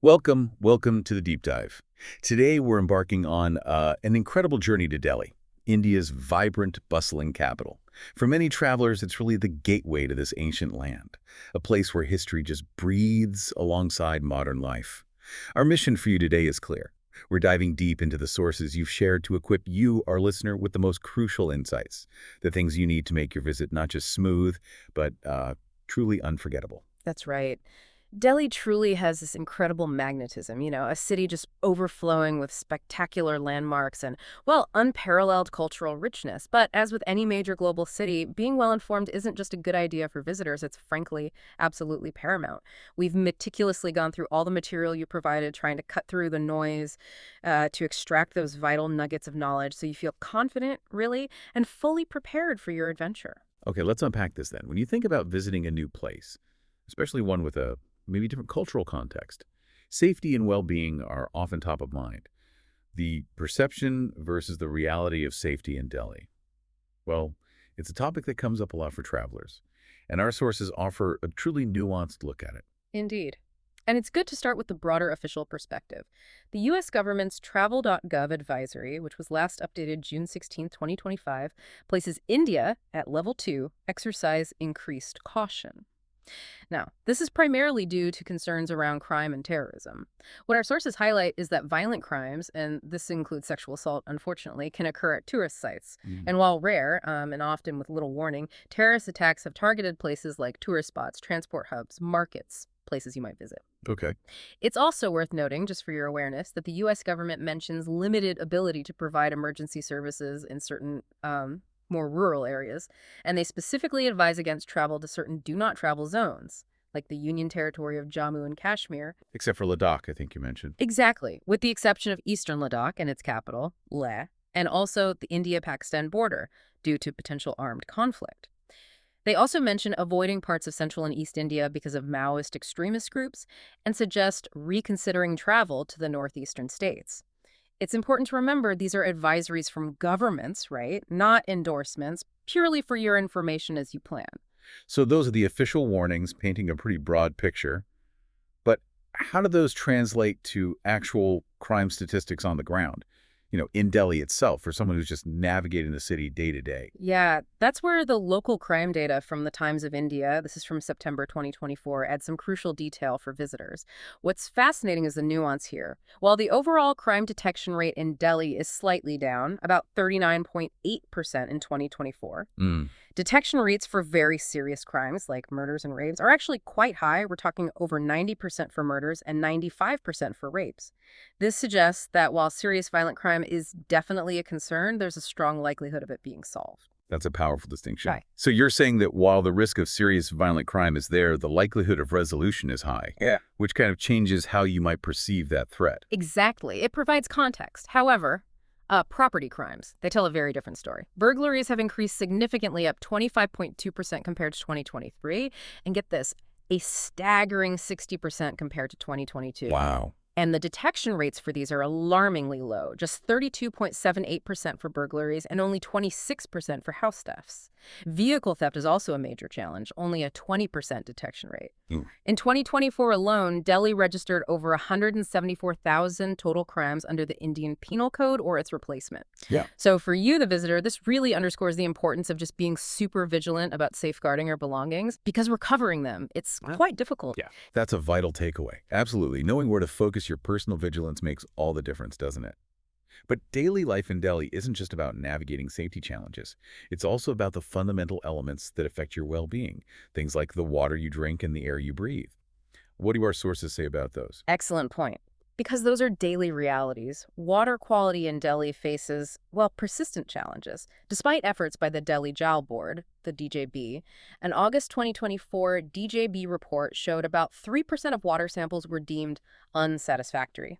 Welcome to the deep dive. Today we're embarking on an incredible journey to Delhi, India's vibrant, bustling capital. For many travelers, it's really the gateway to this ancient land, a place where history just breathes alongside modern life. Our mission for you today is clear. We're diving deep into the sources you've shared to equip you, our listener, with the most crucial insights, the things you need to make your visit not just smooth, but truly unforgettable. That's right. Delhi truly has this incredible magnetism, a city just overflowing with spectacular landmarks and, well, unparalleled cultural richness. But as with any major global city, being well informed isn't just a good idea for visitors, it's frankly absolutely paramount. We've meticulously gone through all the material you provided, trying to cut through the noise to extract those vital nuggets of knowledge so you feel confident, really, and fully prepared for your adventure. Okay, let's unpack this then. When you think about visiting a new place, especially one with a maybe different cultural context, safety and well-being are often top of mind. The perception versus the reality of safety in Delhi. Well, it's a topic that comes up a lot for travelers, and our sources offer a truly nuanced look at it. Indeed. And it's good to start with the broader official perspective. The U.S. government's travel.gov advisory, which was last updated June 16, 2025, places India at level 2, exercise increased caution. Now, this is primarily due to concerns around crime and terrorism. What our sources highlight is that violent crimes, and this includes sexual assault, unfortunately, can occur at tourist sites. Mm. And while rare, and often with little warning, terrorist attacks have targeted places like tourist spots, transport hubs, markets, places you might visit. Okay. It's also worth noting, just for your awareness, that the U.S. government mentions limited ability to provide emergency services in certain more rural areas, and they specifically advise against travel to certain do not travel zones, like the Union Territory of Jammu and Kashmir. Except for Ladakh, I think you mentioned. Exactly, with the exception of eastern Ladakh and its capital, Leh, and also the India-Pakistan border, due to potential armed conflict. They also mention avoiding parts of central and east India because of Maoist extremist groups and suggest reconsidering travel to the northeastern states. It's important to remember these are advisories from governments, right? Not endorsements, purely for your information as you plan. So those are the official warnings painting a pretty broad picture. But how do those translate to actual crime statistics on the ground? In Delhi itself, for someone who's just navigating the city day to day. Yeah, that's where the local crime data from the Times of India, this is from September 2024, adds some crucial detail for visitors. What's fascinating is the nuance here. While the overall crime detection rate in Delhi is slightly down, about 39.8% in 2024, Mm. detection rates for very serious crimes like murders and rapes are actually quite high. We're talking over 90% for murders and 95% for rapes. This suggests that while serious violent crime is definitely a concern, there's a strong likelihood of it being solved. That's a powerful distinction. Right. So you're saying that while the risk of serious violent crime is there, the likelihood of resolution is high. Yeah. Which kind of changes how you might perceive that threat. Exactly. It provides context. However, property crimes, they tell a very different story. Burglaries have increased significantly, up 25.2% compared to 2023. And get this, a staggering 60% compared to 2022. Wow. And the detection rates for these are alarmingly low, just 32.78% for burglaries and only 26% for house thefts. Vehicle theft is also a major challenge, only a 20% detection rate. Mm. In 2024 alone, Delhi registered over 174,000 total crimes under the Indian Penal Code or its replacement. Yeah. So for you, the visitor, this really underscores the importance of just being super vigilant about safeguarding your belongings because we're covering them. It's quite difficult. Yeah. That's a vital takeaway. Absolutely. Knowing where to focus your personal vigilance makes all the difference, doesn't it? But daily life in Delhi isn't just about navigating safety challenges. It's also about the fundamental elements that affect your well-being, things like the water you drink and the air you breathe. What do our sources say about those? Excellent point. Because those are daily realities, water quality in Delhi faces, well, persistent challenges. Despite efforts by the Delhi Jal Board, the DJB, an August 2024 DJB report showed about 3% of water samples were deemed unsatisfactory.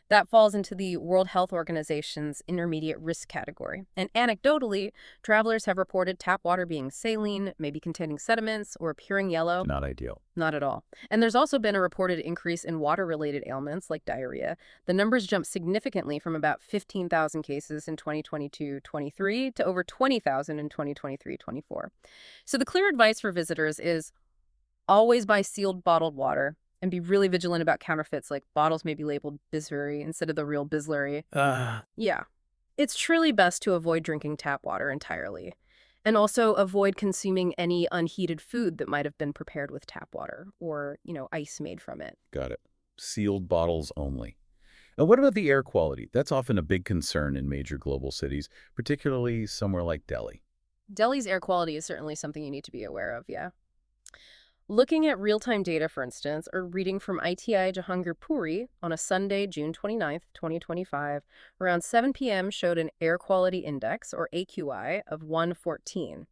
That falls into the World Health Organization's intermediate risk category. And anecdotally, travelers have reported tap water being saline, maybe containing sediments, or appearing yellow. Not ideal. Not at all. And there's also been a reported increase in water-related ailments like diarrhea. The numbers jumped significantly from about 15,000 cases in 2022-23 to over 20,000 in 2023-24. So the clear advice for visitors is always buy sealed bottled water. And be really vigilant about counterfeits, like bottles may be labeled Bisleri instead of the real Bisleri. Yeah. It's truly best to avoid drinking tap water entirely. And also avoid consuming any unheated food that might have been prepared with tap water or, ice made from it. Got it. Sealed bottles only. And what about the air quality? That's often a big concern in major global cities, particularly somewhere like Delhi. Delhi's air quality is certainly something you need to be aware of, yeah. Looking at real-time data, for instance, or reading from ITI Jahangir Puri on a Sunday, June 29th, 2025, around 7 p.m. showed an air quality index, or AQI, of 114.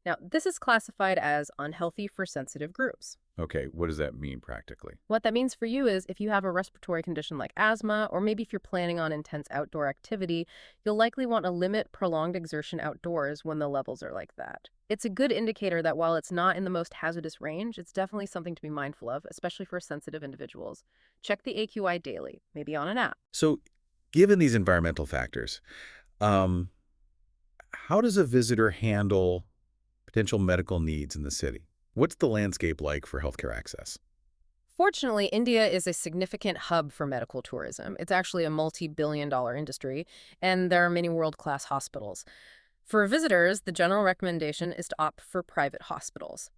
Now, this is classified as unhealthy for sensitive groups. Okay, what does that mean practically? What that means for you is if you have a respiratory condition like asthma, or maybe if you're planning on intense outdoor activity, you'll likely want to limit prolonged exertion outdoors when the levels are like that. It's a good indicator that while it's not in the most hazardous range, it's definitely something to be mindful of, especially for sensitive individuals. Check the AQI daily, maybe on an app. So, given these environmental factors, how does a visitor handle potential medical needs in the city? What's the landscape like for healthcare access? Fortunately, India is a significant hub for medical tourism. It's actually a multi-billion-dollar industry, and there are many world-class hospitals. For visitors, the general recommendation is to opt for private hospitals.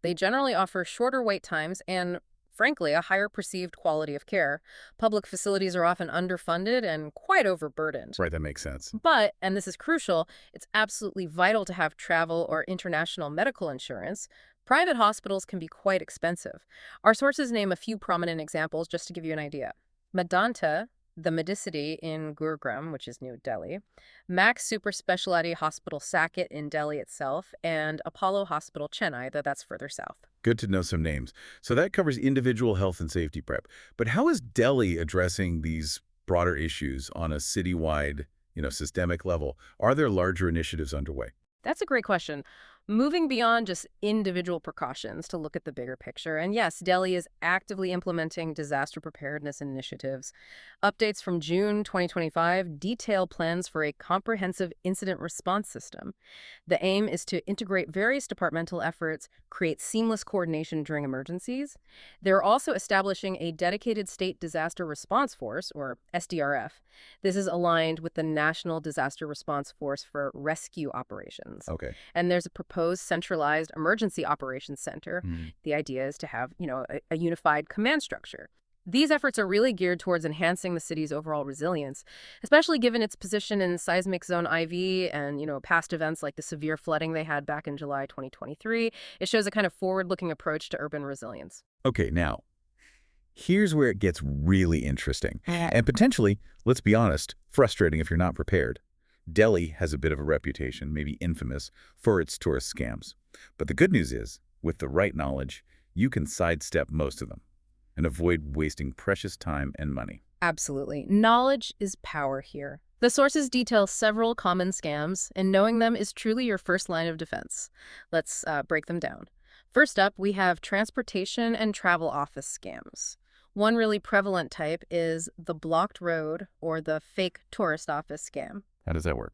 They generally offer shorter wait times and, frankly, a higher perceived quality of care. Public facilities are often underfunded and quite overburdened. Right, that makes sense. But, and this is crucial, it's absolutely vital to have travel or international medical insurance. Private hospitals can be quite expensive. Our sources name a few prominent examples just to give you an idea. Medanta, the Medicity in Gurugram, which is New Delhi, Max Super Specialty Hospital Saket in Delhi itself, and Apollo Hospital Chennai, though that's further south. Good to know some names. So that covers individual health and safety prep. But how is Delhi addressing these broader issues on a citywide, systemic level? Are there larger initiatives underway? That's a great question. Moving beyond just individual precautions to look at the bigger picture. And yes, Delhi is actively implementing disaster preparedness initiatives. Updates from June 2025 detail plans for a comprehensive incident response system. The aim is to integrate various departmental efforts, create seamless coordination during emergencies. They're also establishing a dedicated state disaster response force, or SDRF. This is aligned with the National Disaster Response Force for rescue operations. Okay. And there's a proposed centralized emergency operations center. The idea is to have, a unified command structure. These efforts are really geared towards enhancing the city's overall resilience, especially given its position in seismic zone IV and, past events like the severe flooding they had back in July 2023. It shows a kind of forward-looking approach to urban resilience. Okay, now, here's where it gets really interesting. And potentially, let's be honest, frustrating if you're not prepared. Delhi has a bit of a reputation, maybe infamous, for its tourist scams. But the good news is, with the right knowledge, you can sidestep most of them and avoid wasting precious time and money. Absolutely. Knowledge is power here. The sources detail several common scams, and knowing them is truly your first line of defense. Let's break them down. First up, we have transportation and travel office scams. One really prevalent type is the blocked road or the fake tourist office scam. How does that work?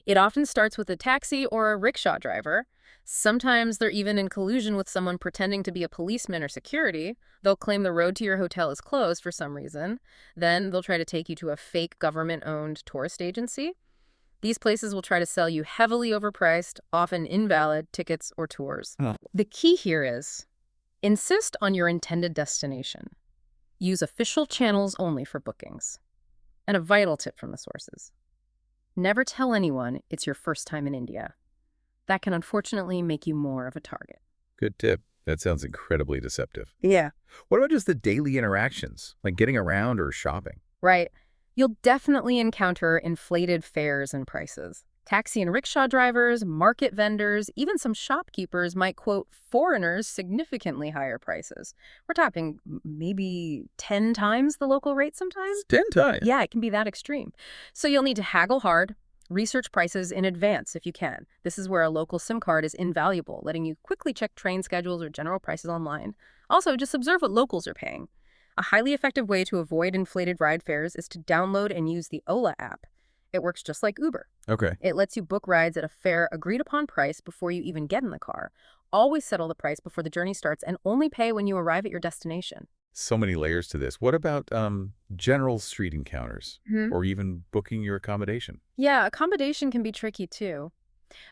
It often starts with a taxi or a rickshaw driver. Sometimes they're even in collusion with someone pretending to be a policeman or security. They'll claim the road to your hotel is closed for some reason. Then they'll try to take you to a fake government-owned tourist agency. These places will try to sell you heavily overpriced, often invalid tickets or tours. The key here is insist on your intended destination. Use official channels only for bookings. And a vital tip from the sources: never tell anyone it's your first time in India. That can unfortunately make you more of a target. Good tip. That sounds incredibly deceptive. Yeah. What about just the daily interactions, like getting around or shopping? Right. You'll definitely encounter inflated fares and prices. Taxi and rickshaw drivers, market vendors, even some shopkeepers might quote foreigners significantly higher prices. We're talking maybe 10 times the local rate sometimes. 10 times? Yeah, it can be that extreme. So you'll need to haggle hard, research prices in advance if you can. This is where a local SIM card is invaluable, letting you quickly check train schedules or general prices online. Also, just observe what locals are paying. A highly effective way to avoid inflated ride fares is to download and use the Ola app. It works just like Uber. Okay. It lets you book rides at a fair, agreed-upon price before you even get in the car. Always settle the price before the journey starts and only pay when you arrive at your destination. So many layers to this. What about general street encounters Hmm. or even booking your accommodation? Yeah, accommodation can be tricky too.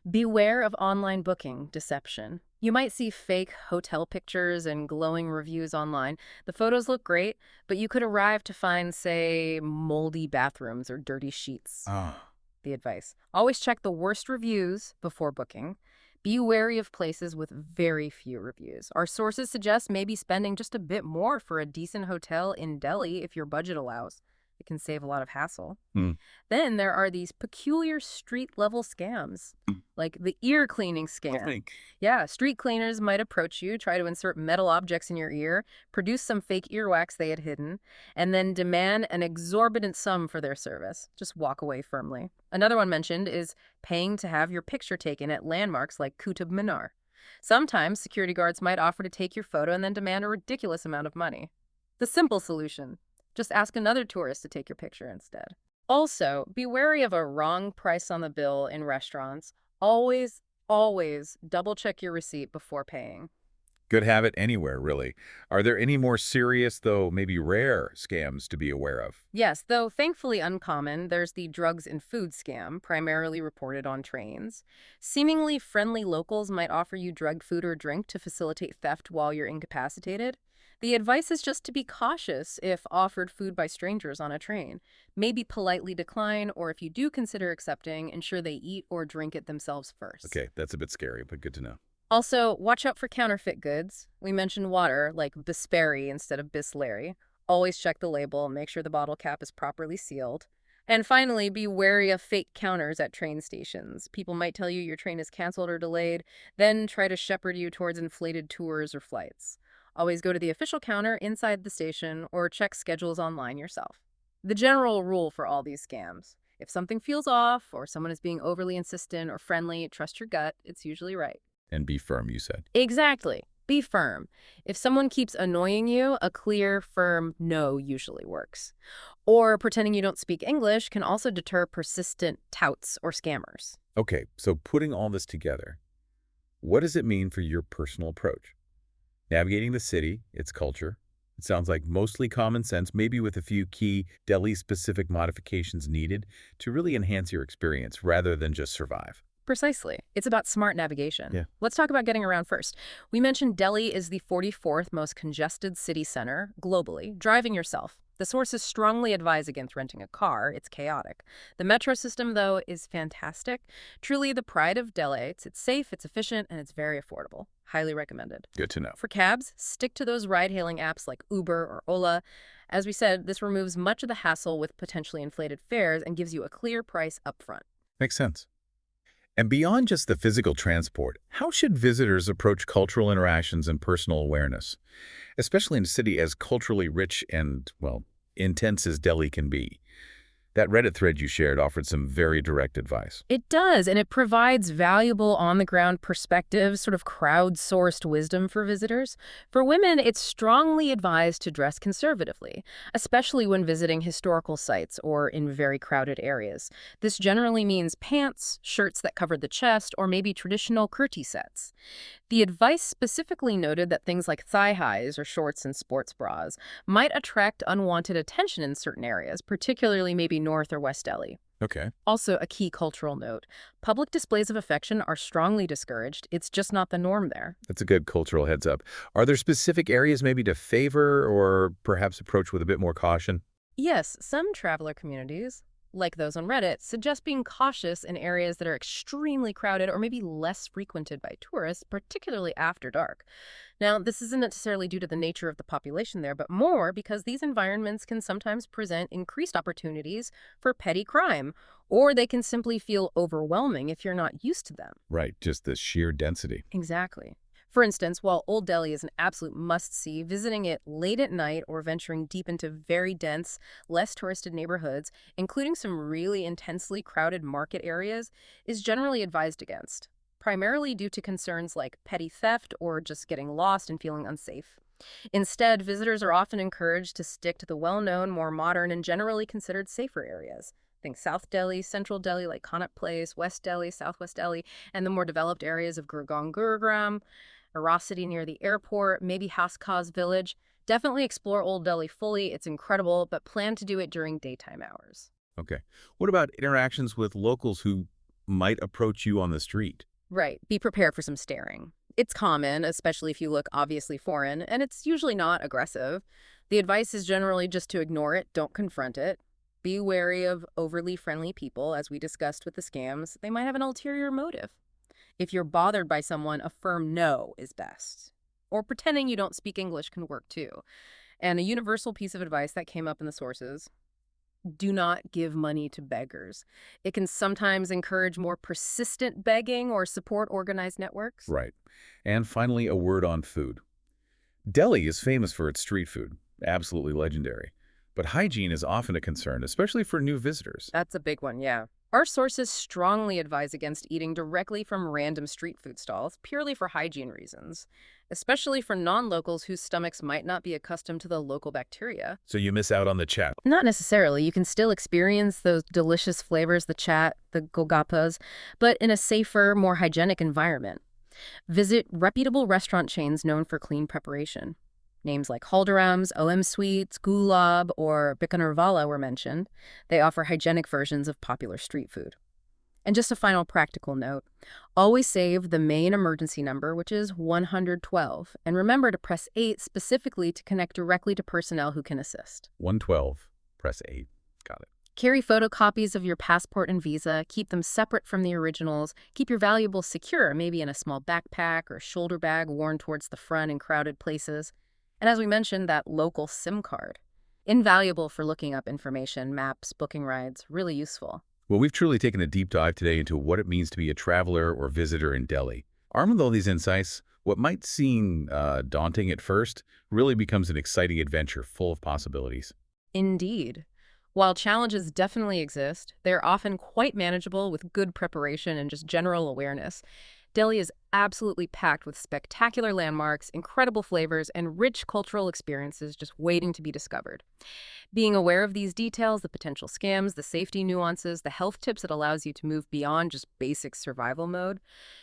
Beware of online booking deception. You might see fake hotel pictures and glowing reviews online. The photos look great, but you could arrive to find, say, moldy bathrooms or dirty sheets. Ah, The advice: always check the worst reviews before booking. Be wary of places with very few reviews. Our sources suggest maybe spending just a bit more for a decent hotel in Delhi if your budget allows. It can save a lot of hassle. hmm. Then there are these peculiar street level scams, like the ear cleaning scam. Think. Yeah, street cleaners might approach you, try to insert metal objects in your ear, produce some fake earwax they had hidden, and then demand an exorbitant sum for their service. Just walk away firmly. Another one mentioned is paying to have your picture taken at landmarks like Qutub Minar. Sometimes security guards might offer to take your photo and then demand a ridiculous amount of money. The simple solution: just ask another tourist to take your picture instead. Also, be wary of a wrong price on the bill in restaurants. Always, always double check your receipt before paying. Good habit anywhere, really. Are there any more serious, though maybe rare, scams to be aware of? Yes, though thankfully uncommon, there's the drugs and food scam, primarily reported on trains. Seemingly friendly locals might offer you drugged food or drink to facilitate theft while you're incapacitated. The advice is just to be cautious if offered food by strangers on a train. Maybe politely decline, or if you do consider accepting, ensure they eat or drink it themselves first. Okay, that's a bit scary, but good to know. Also, watch out for counterfeit goods. We mentioned water, like Bisperry instead of Bisleri. Always check the label, make sure the bottle cap is properly sealed. And finally, be wary of fake counters at train stations. People might tell you your train is canceled or delayed, then try to shepherd you towards inflated tours or flights. Always go to the official counter inside the station or check schedules online yourself. The general rule for all these scams: if something feels off or someone is being overly insistent or friendly, trust your gut, it's usually right. And be firm, you said. Exactly. Be firm. If someone keeps annoying you, a clear, firm no usually works. Or pretending you don't speak English can also deter persistent touts or scammers. Okay, so putting all this together, what does it mean for your personal approach? Navigating the city, its culture. It sounds like mostly common sense, maybe with a few key Delhi-specific modifications needed to really enhance your experience rather than just survive. Precisely. It's about smart navigation. Yeah. Let's talk about getting around first. We mentioned Delhi is the 44th most congested city center globally. Driving yourself. The sources strongly advise against renting a car. It's chaotic. The metro system, though, is fantastic. Truly the pride of Delhi. It's safe, it's efficient, and it's very affordable. Highly recommended. Good to know. For cabs, stick to those ride-hailing apps like Uber or Ola. As we said, this removes much of the hassle with potentially inflated fares and gives you a clear price upfront. Makes sense. And beyond just the physical transport, how should visitors approach cultural interactions and personal awareness, especially in a city as culturally rich and, well, intense as Delhi can be? That Reddit thread you shared offered some very direct advice. It does, and it provides valuable on-the-ground perspective, sort of crowd-sourced wisdom for visitors. For women, it's strongly advised to dress conservatively, especially when visiting historical sites or in very crowded areas. This generally means pants, shirts that cover the chest, or maybe traditional kurti sets. The advice specifically noted that things like thigh highs or shorts and sports bras might attract unwanted attention in certain areas, particularly maybe North or West Delhi. Okay. Also, a key cultural note: public displays of affection are strongly discouraged. It's just not the norm there. That's a good cultural heads up. Are there specific areas maybe to favor or perhaps approach with a bit more caution? Yes, some traveler communities, like those on Reddit, suggest being cautious in areas that are extremely crowded or maybe less frequented by tourists, particularly after dark. Now, this isn't necessarily due to the nature of the population there, but more because these environments can sometimes present increased opportunities for petty crime, or they can simply feel overwhelming if you're not used to them. Right, just the sheer density. Exactly. For instance, while Old Delhi is an absolute must-see, visiting it late at night or venturing deep into very dense, less touristed neighborhoods, including some really intensely crowded market areas, is generally advised against, primarily due to concerns like petty theft or just getting lost and feeling unsafe. Instead, visitors are often encouraged to stick to the well-known, more modern, and generally considered safer areas. Think South Delhi, Central Delhi like Connaught Place, West Delhi, Southwest Delhi, and the more developed areas of Gurgaon Gurugram, Arosity near the airport, maybe Haskaz Village. Definitely explore Old Delhi fully. It's incredible, but plan to do it during daytime hours. Okay. What about interactions with locals who might approach you on the street? Right. Be prepared for some staring. It's common, especially if you look obviously foreign, and it's usually not aggressive. The advice is generally just to ignore it, don't confront it. Be wary of overly friendly people, as we discussed with the scams. They might have an ulterior motive. If you're bothered by someone, a firm no is best. Or pretending you don't speak English can work too. And a universal piece of advice that came up in the sources: do not give money to beggars. It can sometimes encourage more persistent begging or support organized networks. Right. And finally, a word on food. Delhi is famous for its street food, absolutely legendary. But hygiene is often a concern, especially for new visitors. That's a big one, yeah. Our sources strongly advise against eating directly from random street food stalls, purely for hygiene reasons, especially for non-locals whose stomachs might not be accustomed to the local bacteria. So you miss out on the chat. Not necessarily. You can still experience those delicious flavors, the chat, the golgappas, but in a safer, more hygienic environment. Visit reputable restaurant chains known for clean preparation. Names like Haldiram's, OM Sweets, Gulab, or Bikanerwala were mentioned. They offer hygienic versions of popular street food. And just a final practical note, always save the main emergency number, which is 112, and remember to press 8 specifically to connect directly to personnel who can assist. 112, press 8. Got it. Carry photocopies of your passport and visa, keep them separate from the originals, keep your valuables secure, maybe in a small backpack or shoulder bag worn towards the front in crowded places. And as we mentioned, that local SIM card. Invaluable for looking up information, maps, booking rides, really useful. Well, we've truly taken a deep dive today into what it means to be a traveler or visitor in Delhi. Armed with all these insights, what might seem daunting at first really becomes an exciting adventure full of possibilities. Indeed. While challenges definitely exist, they're often quite manageable with good preparation and just general awareness. Delhi is absolutely packed with spectacular landmarks, incredible flavors, and rich cultural experiences just waiting to be discovered. Being aware of these details, the potential scams, the safety nuances, the health tips, it allows you to move beyond just basic survival mode.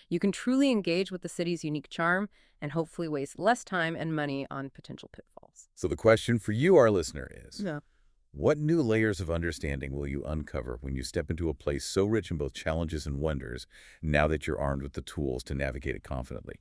You can truly engage with the city's unique charm and hopefully waste less time and money on potential pitfalls. So the question for you, our listener, is, Yeah. what new layers of understanding will you uncover when you step into a place so rich in both challenges and wonders now that you're armed with the tools to navigate it confidently?